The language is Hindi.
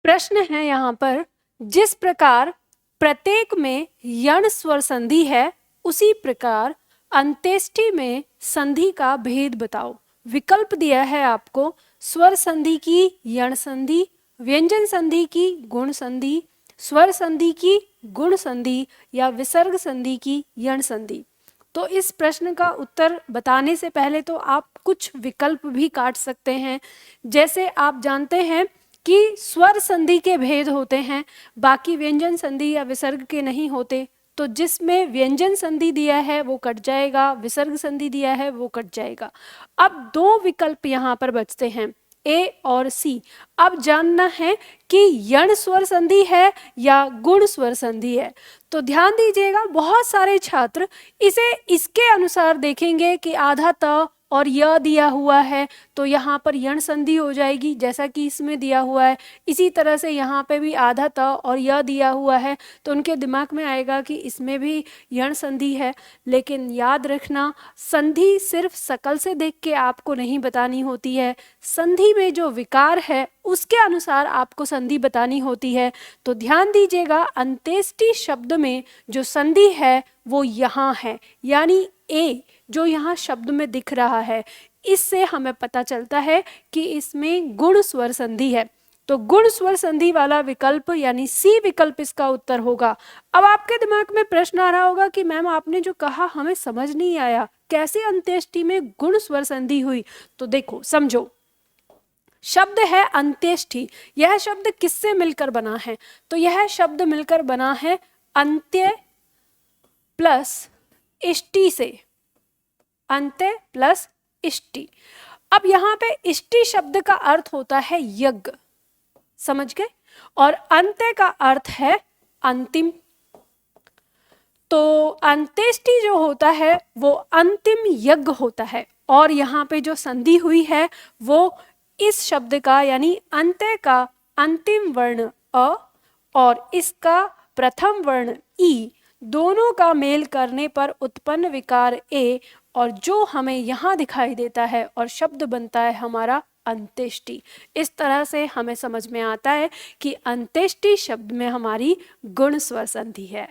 प्रश्न है यहाँ पर, जिस प्रकार प्रत्येक में यण स्वर संधि है उसी प्रकार अंत्येष्टि में संधि का भेद बताओ। विकल्प दिया है आपको स्वर संधि की यण संधि, व्यंजन संधि की गुण संधि, स्वर संधि की गुण संधि या विसर्ग संधि की यण संधि। तो इस प्रश्न का उत्तर बताने से पहले तो आप कुछ विकल्प भी काट सकते हैं। जैसे आप जानते हैं कि स्वर संधि के भेद होते हैं, बाकी व्यंजन संधि या विसर्ग के नहीं होते। तो जिसमें व्यंजन संधि दिया है वो कट जाएगा, विसर्ग संधि दिया है वो कट जाएगा। अब दो विकल्प यहाँ पर बचते हैं, ए और सी। अब जानना है कि यण स्वर संधि है या गुण स्वर संधि है। तो ध्यान दीजिएगा, बहुत सारे छात्र इसे इसके अनुसार देखेंगे कि आधा त और य दिया हुआ है तो यहाँ पर यण संधि हो जाएगी, जैसा कि इसमें दिया हुआ है। इसी तरह से यहाँ पे भी आधा त और य दिया हुआ है तो उनके दिमाग में आएगा कि इसमें भी यण संधि है। लेकिन याद रखना, संधि सिर्फ शकल से देख के आपको नहीं बतानी होती है, संधि में जो विकार है उसके अनुसार आपको संधि बतानी होती है। तो ध्यान दीजिएगा, अंत्येष्टि शब्द में जो संधि है वो यहाँ है, यानी ए जो यहाँ शब्द में दिख रहा है। इससे हमें पता चलता है कि इसमें गुण स्वर संधि है। तो गुण स्वर संधि वाला विकल्प यानी सी विकल्प इसका उत्तर होगा। अब आपके दिमाग में प्रश्न आ रहा होगा कि मैम आपने जो कहा हमें समझ नहीं आया, कैसे अंत्येष्टि में गुण स्वर संधि हुई। तो देखो समझो, शब्द है अंत्येष्टि। यह शब्द किससे मिलकर बना है? तो यह शब्द मिलकर बना है अंत्य प्लस इष्टि से, अंत्य प्लस इष्टि। अब यहाँ पे इष्टि शब्द का अर्थ होता है यज्ञ, समझ गए, और अंत्य का अर्थ है अंतिम। तो अंत्येष्टि जो होता है वो अंतिम यज्ञ होता है, और यहाँ पे जो संधि हुई है वो इस शब्द का यानी अंत्य का अंतिम वर्ण अ और इसका प्रथम वर्ण ई दोनों का मेल करने पर उत्पन्न विकार ए, और जो हमें यहाँ दिखाई देता है और शब्द बनता है हमारा अंत्येष्टि। इस तरह से हमें समझ में आता है कि अंत्येष्टि शब्द में हमारी गुण स्वर संधि है।